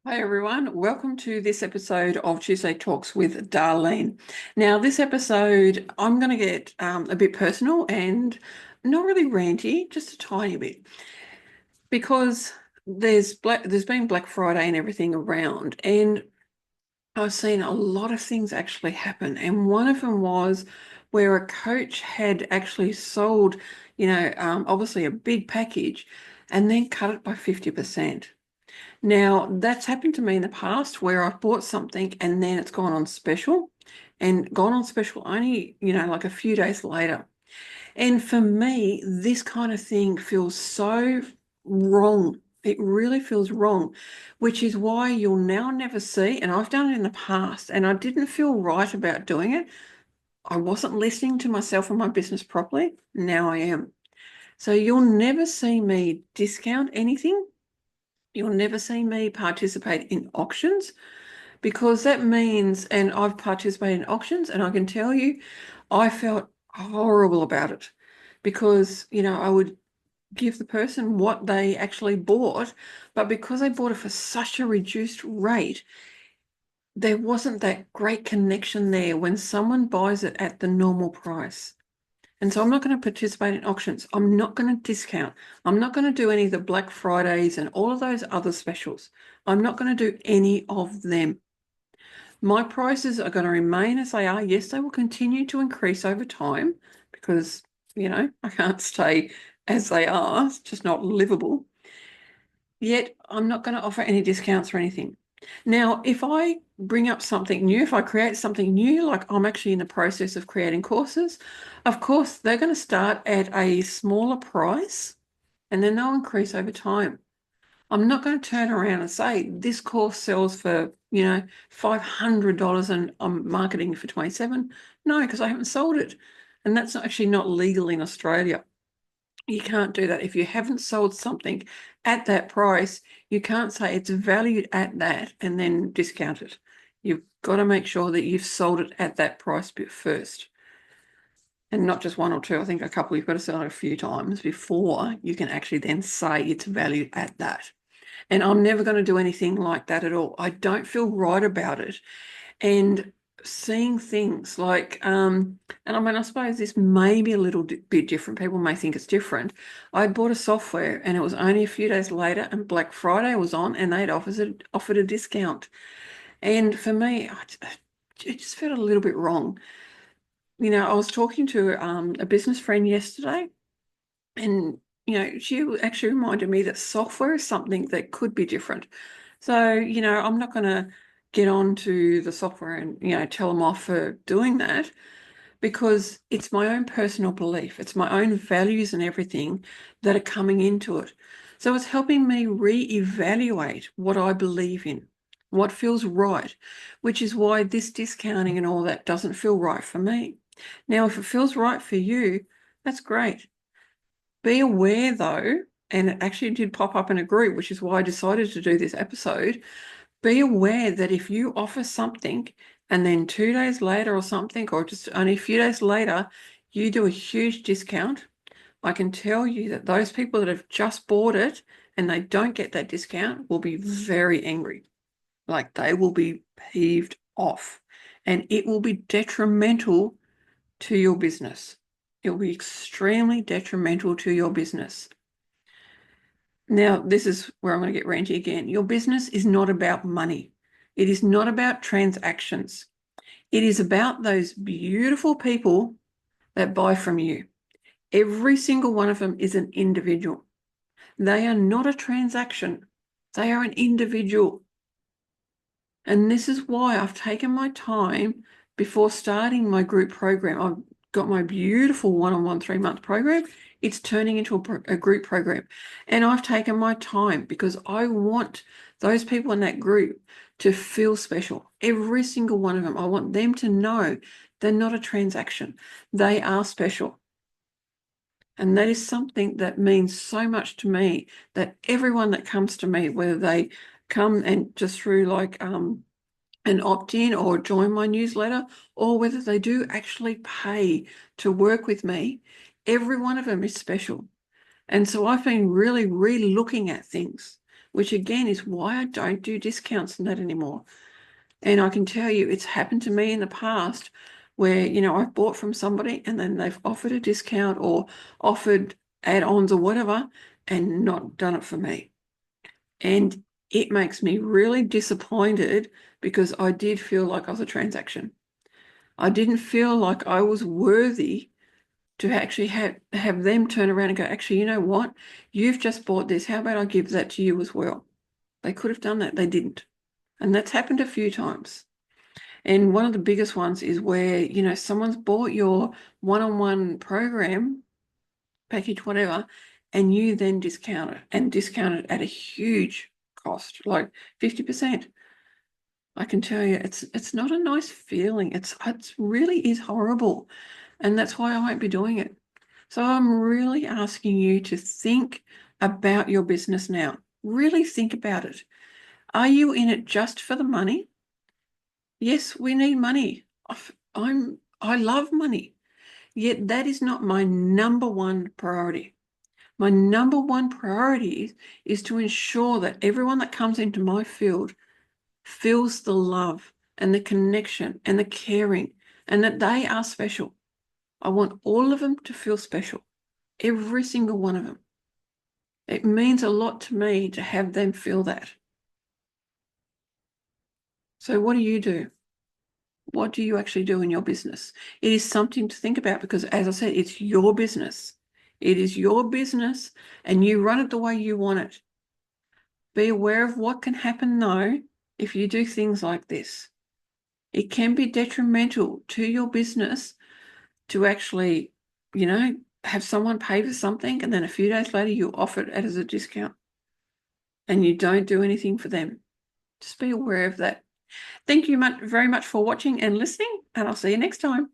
Hi everyone, welcome to this episode of Tuesday Talks with Darlene. Now, this episode, I'm going to get a bit personal and not really ranty, just a tiny bit, because there's been Black Friday and everything around, and I've seen a lot of things actually happen. And one of them was where a coach had actually sold, obviously a big package, and then cut it by 50%. Now, that's happened to me in the past where I've bought something and then it's gone on special and gone on special only, like a few days later. And for me, this kind of thing feels so wrong. It really feels wrong, which is why you'll now never see, and I've done it in the past and I didn't feel right about doing it. I wasn't listening to myself and my business properly. Now I am. So you'll never see me discount anything. You'll never see me participate in auctions because that means, and I've participated in auctions, and I can tell you, I felt horrible about it because, I would give the person what they actually bought, but because they bought it for such a reduced rate, there wasn't that great connection there when someone buys it at the normal price. And so I'm not going to participate in auctions. I'm not going to discount. I'm not going to do any of the Black Fridays and all of those other specials. I'm not going to do any of them. My prices are going to remain as they are. Yes, they will continue to increase over time because, I can't stay as they are. It's just not livable. Yet I'm not going to offer any discounts or anything. Now, if I bring up something new, if I create something new, like I'm actually in the process of creating courses, of course, they're going to start at a smaller price and then they'll increase over time. I'm not going to turn around and say this course sells for, $500 and I'm marketing for 27. No, because I haven't sold it. And that's actually not legal in Australia. You can't do that. If you haven't sold something at that price, you can't say it's valued at that and then discount it. You've got to make sure that you've sold it at that price bit first. And not just one or two. I think a couple you've got to sell it a few times before you can actually then say it's valued at that. And I'm never going to do anything like that at all. I don't feel right about it. And seeing things like, and I mean, I suppose this may be a little bit different. People may think it's different. I bought a software and it was only a few days later and Black Friday was on and they'd offered a discount. And for me, it just felt a little bit wrong. I was talking to a business friend yesterday and, she actually reminded me that software is something that could be different. So, I'm not going to get on to the software and, tell them off for doing that because it's my own personal belief. It's my own values and everything that are coming into it. So it's helping me reevaluate what I believe in, what feels right, which is why this discounting and all that doesn't feel right for me. Now, if it feels right for you, that's great. Be aware though, and it actually did pop up in a group, which is why I decided to do this episode. Be aware that if you offer something and then 2 days later or something, or just only a few days later, you do a huge discount, I can tell you that those people that have just bought it and they don't get that discount will be very angry. Like they will be peeved off and it will be detrimental to your business. It will be extremely detrimental to your business. Now, this is where I'm going to get ranty again. Your business is not about money. It is not about transactions. It is about those beautiful people that buy from you. Every single one of them is an individual. They are not a transaction. They are an individual. And this is why I've taken my time before starting my group program. I've got my beautiful one-on-one 3-month program. It's turning into a group program. And I've taken my time because I want those people in that group to feel special. Every single one of them. I want them to know they're not a transaction. They are special. And that is something that means so much to me, that everyone that comes to me, whether they come and just through like an opt-in or join my newsletter, or whether they do actually pay to work with me, every one of them is special. And so I've been really re-looking at things which again is why I don't do discounts and that anymore. And I can tell you it's happened to me in the past where, I've bought from somebody and then they've offered a discount or offered add-ons or whatever and not done it for me. And it makes me really disappointed because I did feel like I was a transaction. I didn't feel like I was worthy to actually have them turn around and go, actually, you know what? You've just bought this. How about I give that to you as well? They could have done that. They didn't. And that's happened a few times. And one of the biggest ones is where, someone's bought your one-on-one program, package, whatever, and you then discount it at a huge cost, like 50%. I can tell you it's not a nice feeling. It really is horrible. And that's why I won't be doing it. So I'm really asking you to think about your business now. Really think about it. Are you in it just for the money? Yes, we need money. I love money. Yet that is not my number one priority. My number one priority is to ensure that everyone that comes into my field feels the love and the connection and the caring and that they are special. I want all of them to feel special, every single one of them. It means a lot to me to have them feel that. So what do you do? What do you actually do in your business? It is something to think about because, as I said, it's your business. It is your business and you run it the way you want it. Be aware of what can happen, though, if you do things like this. It can be detrimental to your business to actually, have someone pay for something and then a few days later you offer it as a discount and you don't do anything for them. Just be aware of that. Thank you very much for watching and listening, and I'll see you next time.